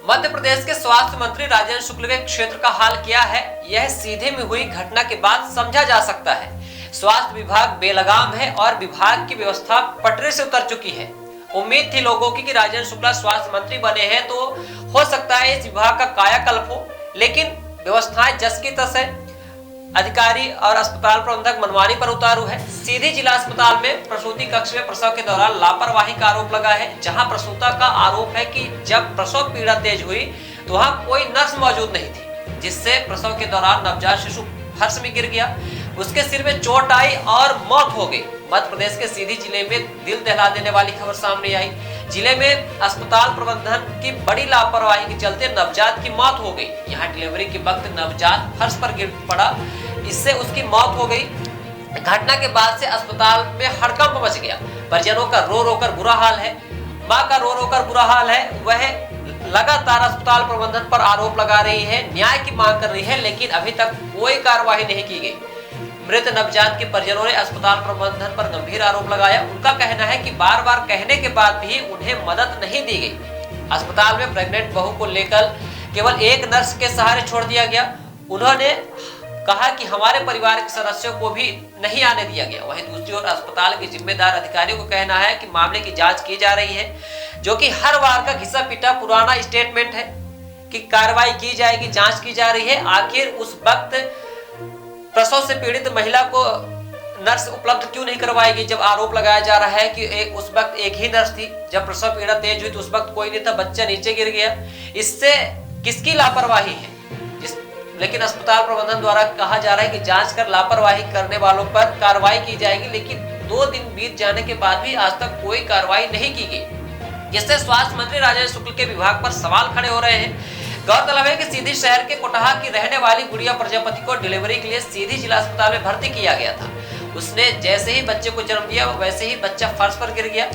मध्य प्रदेश के स्वास्थ्य मंत्री राजेंद्र शुक्ल के क्षेत्र का हाल क्या है, यह सीधे में हुई घटना के बाद समझा जा सकता है। स्वास्थ्य विभाग बेलगाम है और विभाग की व्यवस्था पटरी से उतर चुकी है। उम्मीद थी लोगों की कि राजेंद्र शुक्ला स्वास्थ्य मंत्री बने हैं तो हो सकता है इस विभाग का कायाकल्प हो, लेकिन व्यवस्थाएं जस की तस है। अधिकारी और अस्पताल प्रबंधक मनमानी पर उतारू है। सीधी जिला अस्पताल में प्रसूति कक्ष में प्रसव के दौरान लापरवाही का आरोप लगा है, जहां प्रसूता का आरोप है कि जब प्रसव पीड़ा तेज हुई तो वहां कोई नर्स मौजूद नहीं थी, जिससे प्रसव के दौरान नवजात शिशु फर्श में गिर गया, उसके सिर में चोट आई और मौत हो गई। मध्य प्रदेश के सीधी जिले में दिल दहला देने वाली खबर सामने आई। जिले में अस्पताल प्रबंधन की बड़ी लापरवाही के चलते नवजात की मौत हो गई। यहाँ डिलीवरी के वक्त नवजात फर्श पर गिर पड़ा, इससे उसकी मौत हो गई। घटना के बाद से अस्पताल में हड़कंप मच गया। परिजनों का रो रो कर बुरा हाल है, माँ का रो रो कर बुरा हाल है। वह लगातार अस्पताल प्रबंधन पर आरोप लगा रही है, न्याय की मांग कर रही है, लेकिन अभी तक कोई कार्रवाई नहीं की गई। मृत नवजात के परिजनों ने अस्पताल प्रबंधन पर गंभीर आरोप लगाया। उनका कहना है कि बार बार कहने के बाद भी उन्हें मदद नहीं दी गई। अस्पताल में प्रेग्नेंट बहू को लेकर केवल एक नर्स के सहारे छोड़ दिया गया। उन्होंने कहा कि हमारे परिवार के सदस्यों को भी नहीं आने दिया गया। वहीं दूसरी ओर अस्पताल के जिम्मेदार अधिकारियों को कहना है कि मामले की जांच की जा रही है, जो कि हर बार का घिसा पिटा पुराना स्टेटमेंट है कि कार्रवाई की जाएगी, जांच की जा रही है। आखिर उस वक्त प्रसव से पीड़ित महिला को नर्स उपलब्ध क्यों नहीं करवाई गई, जब आरोप लगाया जा रहा है कि उस वक्त एक ही नर्स थी। जब प्रसव पीड़ा तेज हुई तो उस वक्त कोई नहीं था, बच्चा नीचे गिर गया। इससे किसकी लापरवाही है? लेकिन अस्पताल प्रबंधन द्वारा कहा जा रहा है कि जांच कर लापरवाही करने वालों पर कार्रवाई की जाएगी, लेकिन 2 दिन बीत जाने के बाद भी आज तक कोई कार्रवाई नहीं की गई, जिससे स्वास्थ्य मंत्री राजेंद्र शुक्ल के विभाग पर सवाल खड़े हो रहे हैं। गौरतलब है कि सीधी शहर के कोटहा की रहने वाली गुड़िया प्रजापति को डिलीवरी के लिए सीधी जिला अस्पताल में भर्ती किया गया था। उसने जैसे ही बच्चे को जन्म दिया वैसे ही बच्चा फर्श पर गिर गया।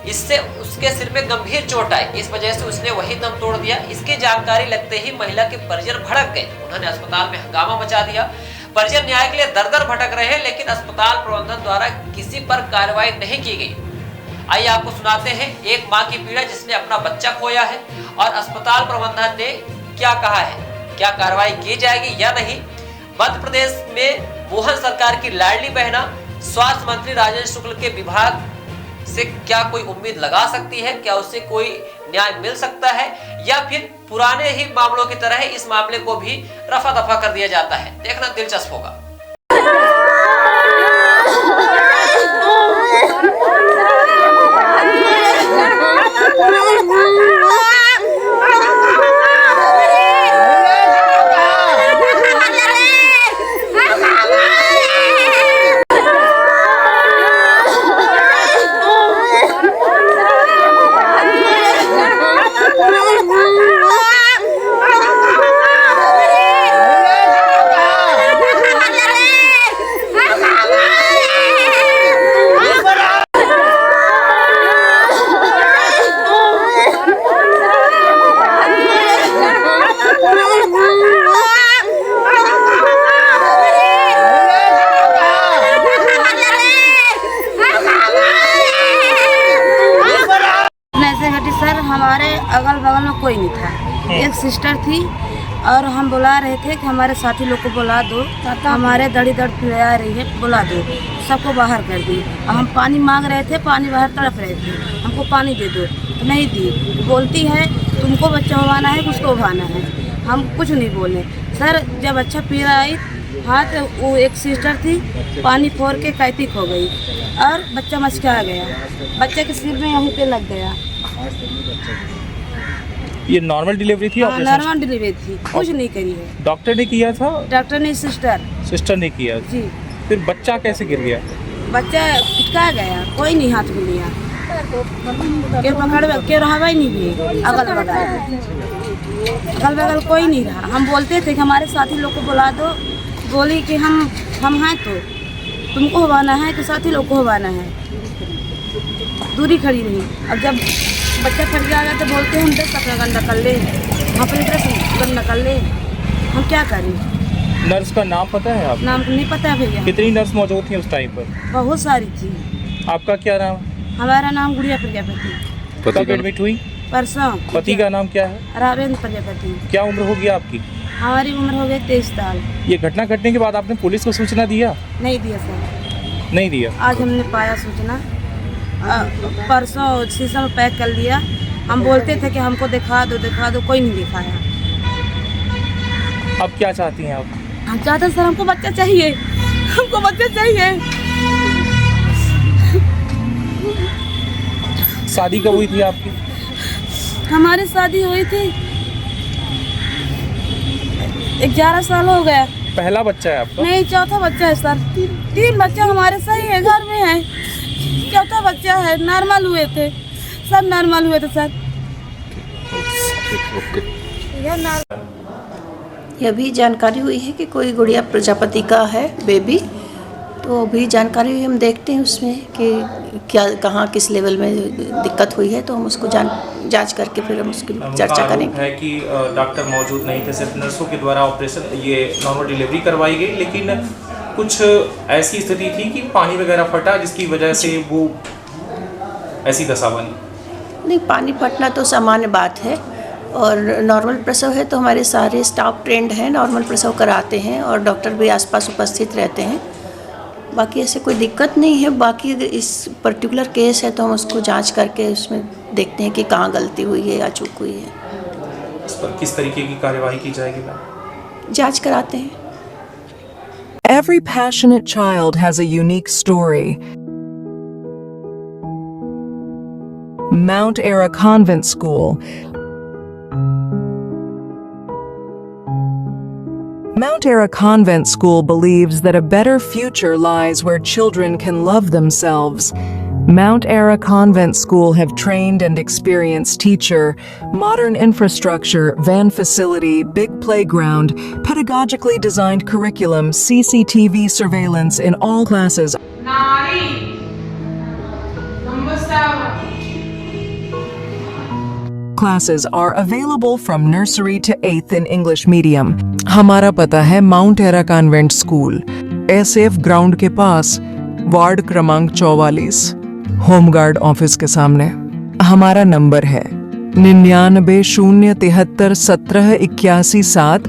इससे उसके सिर में गंभीर चोट आई, इस वजह से उसने वही दम तोड़ दिया। इसकी जानकारी लगते ही महिला के परिजन भड़क गए। उन्होंने अस्पताल में हंगामा मचा दिया। परिजन न्याय के लिए दर-दर भटक रहे हैं, लेकिन अस्पताल प्रबंधन द्वारा किसी पर कार्रवाई नहीं की गई। आइए आपको सुनाते हैं एक माँ की पीड़ा जिसने अपना बच्चा खोया है और अस्पताल प्रबंधन ने क्या कहा है, क्या कार्रवाई की जाएगी या नहीं। मध्य प्रदेश में मोहन सरकार की लाडली बहना स्वास्थ्य मंत्री राजेंद्र शुक्ल के विभाग से क्या कोई उम्मीद लगा सकती है? क्या उससे कोई न्याय मिल सकता है या फिर पुराने ही मामलों की तरह इस मामले को भी रफा दफा कर दिया जाता है? देखना दिलचस्प होगा। सर हमारे अगल बगल में कोई नहीं था, एक सिस्टर थी और हम बुला रहे थे कि हमारे साथी लोग को बुला दो, हमारे दड़ी दर्द पिला रही है, बुला दो। सबको बाहर कर दी। हम पानी मांग रहे थे, पानी बाहर तड़प रहे थे, हमको पानी दे दो, नहीं दी। बोलती है तुमको बच्चा उबाना है, उसको उबाना है। हम कुछ नहीं बोले। सर जब अच्छा पीड़ा आई हाथ, वो एक सिस्टर थी, पानी फोड़ के कैतिक हो गई और बच्चा मचका गया। बच्चे के सिर में यहीं पे लग गया। ये नॉर्मल डिलीवरी थी? हाँ, नॉर्मल डिलीवरी थी, कुछ नहीं करी है। डॉक्टर ने किया था? डॉक्टर ने, सिस्टर ने किया जी। फिर बच्चा कैसे गिर गया? बच्चा पिटका गया, कोई नहीं हाथ में लिया, के पकड़ के रहा ही नहीं भी। अगल बगल कोई नहीं रहा। हम बोलते थे कि हमारे साथी लोग को बुला दो, बोली कि हम हैं तो तुमको होवाना है कि साथी लोग को होवाना है, दूरी खड़ी नहीं। अब जब बच्चा फट जाएगा तो बोलते हैं हम 10 कपड़ा गंदा कर ले, अपनी ड्रेस गंदा कर ले, हम क्या करें? नर्स का नाम पता है आपको? नाम नहीं पता है भैया। कितनी नर्स मौजूद थी उस टाइम पर? बहुत सारी थी। आपका क्या नाम? हमारा नाम गुड़िया प्रजापति। कब एडमिट हुई? परसों। पति का नाम क्या है? रावेंद्र प्रजापति। क्या उम्र होगी आपकी? हमारी उम्र हो गई 23 साल। ये घटना घटने के बाद आपने पुलिस को सूचना दिया? नहीं दिया सर। नहीं दिया। आज हमने पाया सूचना, परसों शीशा में पैक कर लिया। हम बोलते थे कि हमको दिखा दो, कोई नहीं दिखाया। अब क्या चाहती हैं आप? हम चाहते सर, हमको बच्चा चाहिए, हमको बच्चा चाहिए। शादी कब हुई थी आपकी? हमारी शादी हुई थी 11 साल हो गया। पहला बच्चा है आपका? नहीं, चौथा बच्चा है सर। तीन बच्चा हमारे सही है, घर में है। चौथा बच्चा है, नॉर्मल हुए थे, सब नॉर्मल हुए थे सर। ये अभी जानकारी हुई है कि कोई गुड़िया प्रजापति का है बेबी, तो अभी जानकारी हुई, हम देखते हैं उसमें कि क्या कहाँ किस लेवल में दिक्कत हुई है, तो हम उसको जांच करके फिर हम उसकी चर्चा करेंगे। है कि डॉक्टर मौजूद नहीं थे, सिर्फ नर्सों के द्वारा ऑपरेशन ये नॉर्मल डिलीवरी करवाई गई, लेकिन कुछ ऐसी स्थिति थी कि पानी वगैरह फटा जिसकी वजह से वो ऐसी दशा बनी। नहीं, पानी फटना तो सामान्य बात है, और नॉर्मल प्रसव है तो हमारे सारे स्टाफ ट्रेंड हैं, नॉर्मल प्रसव कराते हैं और डॉक्टर भी आसपास उपस्थित रहते हैं। बाकी ऐसे कोई दिक्कत नहीं है। बाकी अगर इस पर्टिकुलर केस है तो हम उसको जांच करके उसमें देखते हैं कि कहाँ गलती हुई है या चूक हुई है। इस पर किस तरीके की कार्यवाही की जाएगी? जांच कराते हैं। Every passionate child has a unique story. Mount Era Convent School. Mount Era Convent School believes that a better future lies where children can love themselves. Mount Era Convent School have trained and experienced teacher, modern infrastructure, van facility, big playground, pedagogically designed curriculum, CCTV surveillance in all classes. Classes are available from nursery to 8th in English medium. हमारा पता है mount era convent school, SF ground के पास, ward क्रमांक 44, home guard office के सामने। हमारा number है 99 073 17 81 7।